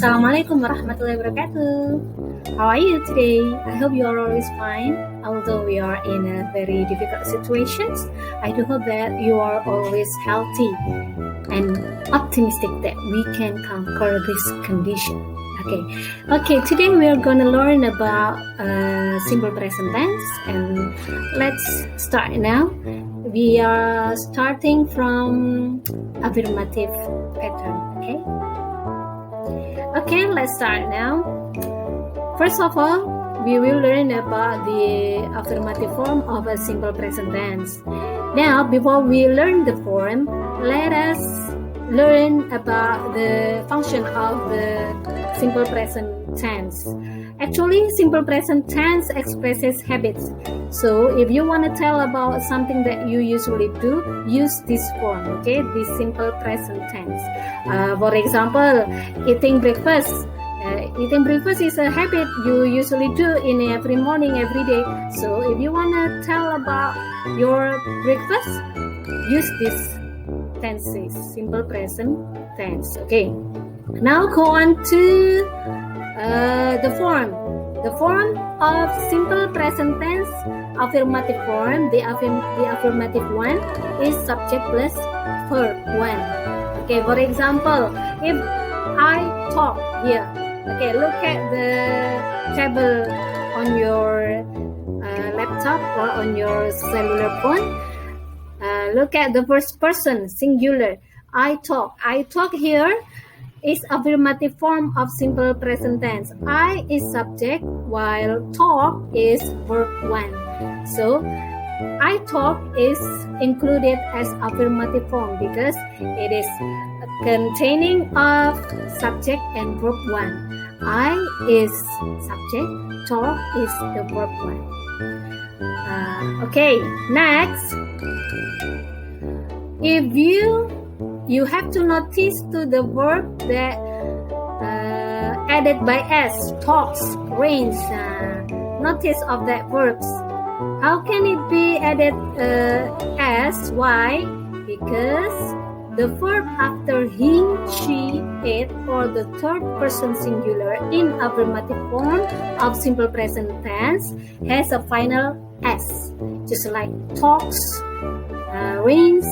Assalamualaikum warahmatullahi wabarakatuh. How are you today? I hope you are always fine. Although we are in a very difficult situations, I do hope that you are always healthy and optimistic that we can conquer this condition. Okay. Today we are gonna learn about simple present tense, and let's start now. We are starting from affirmative pattern. Okay, let's start now. First of all, we will learn about the affirmative form of a simple present tense. Now, before we learn the form, let us learn about the function of the simple present tense. Actually, simple present tense expresses habits. So, if you want to tell about something that you usually do, use this form, okay? This simple present tense. For example, eating breakfast. Eating breakfast is a habit you usually do in every morning, every day. So, if you want to tell about your breakfast, use this tenses, simple present tense. Okay. Now go on to the form. The form of simple present tense affirmative form, the affirmative one is subject plus verb one. Okay, for example, if I talk here, okay, look at the table on your laptop or on your cellular phone. Look at the first person, singular. I talk. I talk here is affirmative form of simple present tense. I is subject while talk is verb one. So I talk is included as affirmative form because it is containing of subject and verb one. I is subject, talk is the verb one. Okay, next. If you have to notice to the verb that added by S, talks, rains, notice of that verbs. How can it be added as? Why? Because the verb after he, she, it, or the third person singular in affirmative form of simple present tense has a final S, just like talks, rains,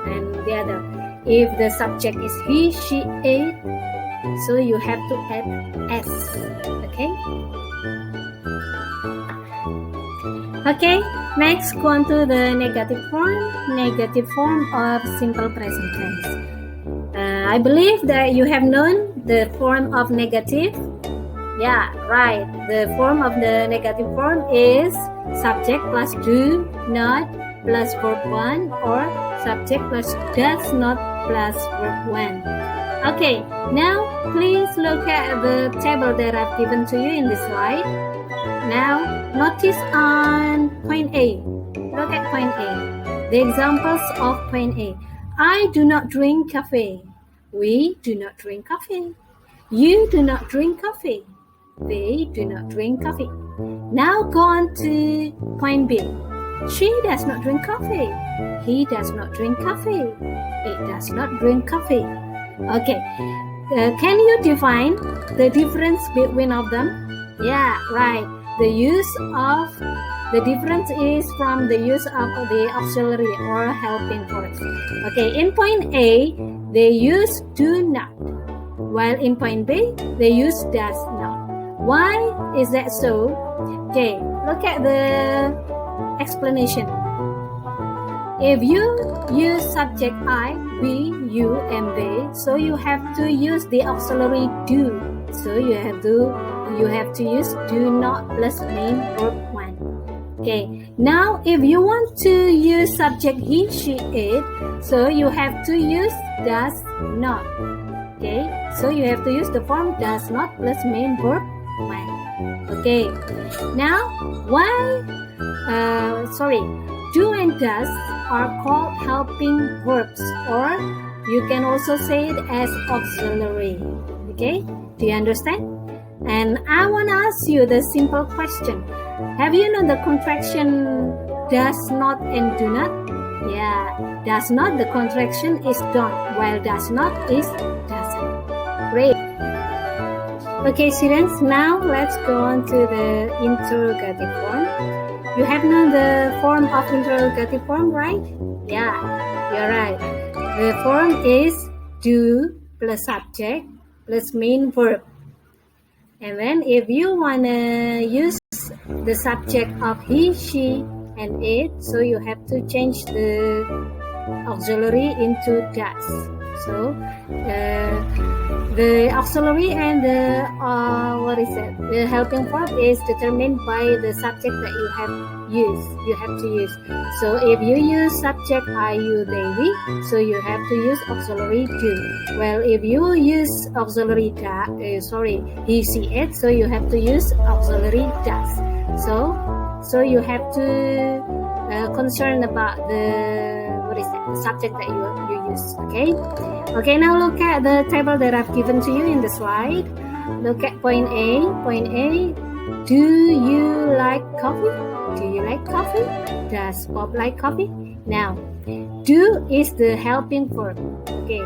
and the other. If the subject is he, she, it, so you have to add S. Okay, next go on to the negative form of simple present tense. I believe that you have known the form of negative. Yeah, right. The form of the negative form is subject plus do not plus verb one, or subject plus does not plus verb one. Okay, now please look at the table that I've given to you in the slide. Now notice on point A. Look at point A. The examples of point A. I do not drink coffee. We do not drink coffee. You do not drink coffee. They do not drink coffee. Now go on to point B. She does not drink coffee. He does not drink coffee. It does not drink coffee. Okay. Can you define the difference between of them? Yeah, right. The difference is from the use of the auxiliary or helping verbs. Okay, in point A, they use do not, while in point B, they use does not. Why is that so? Okay, look at the explanation. If you use subject I, we, you, and they, so you have to use the auxiliary do. So you have to use do not plus main verb one. Okay. Now if you want to use subject he, she, it, so you have to use does not. Okay. So you have to use the form does not plus main verb one. Okay. Now do and does are called helping verbs, or you can also say it as auxiliary. Okay, do you understand? And I want to ask you the simple question. Have you known the contraction does not and do not? Yeah, does not, the contraction is don't, while does not is doesn't. Great. Okay, students, now let's go on to the interrogative form. You have known the form of interrogative form, right? Yeah, you're right. The form is do plus subject plus main verb. And then if you want to use the subject of he, she, and it, so you have to change the auxiliary into does. So the auxiliary and the the helping verb is determined by the subject that you have to use. So if you use subject I, you, they, we, so you have to use auxiliary do. Well, if you use auxiliary he, she, it, so you have to use auxiliary does. So you have to concern about the subject that you use. Okay, now look at the table that I've given to you in the slide. Look at point A. Do you like coffee? Does Bob like coffee? Now, do is the helping verb. Okay,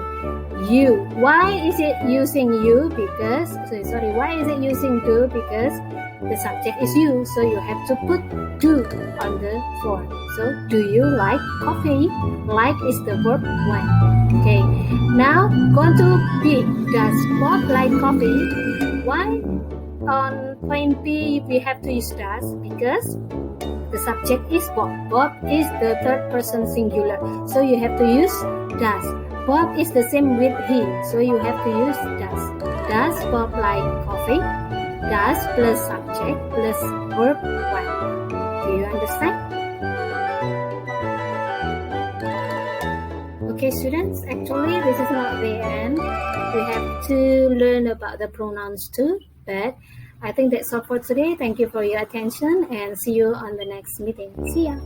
you. Why is it using you? Why is it using do? Because the subject is you, so you have to put do on the form. So, do you like coffee? Like is the verb when. Okay, now go on to B. Does Bob like coffee? Why on point B we have to use does? Because the subject is Bob. Bob is the third person singular, so you have to use does. Bob is the same with he, so you have to use does. Does Bob like coffee? Does plus subject plus verb one. Do you understand? Okay, students, actually this is not the end. We have to learn about the pronouns too, but I think that's all for today. Thank you for your attention and see you on the next meeting. See ya.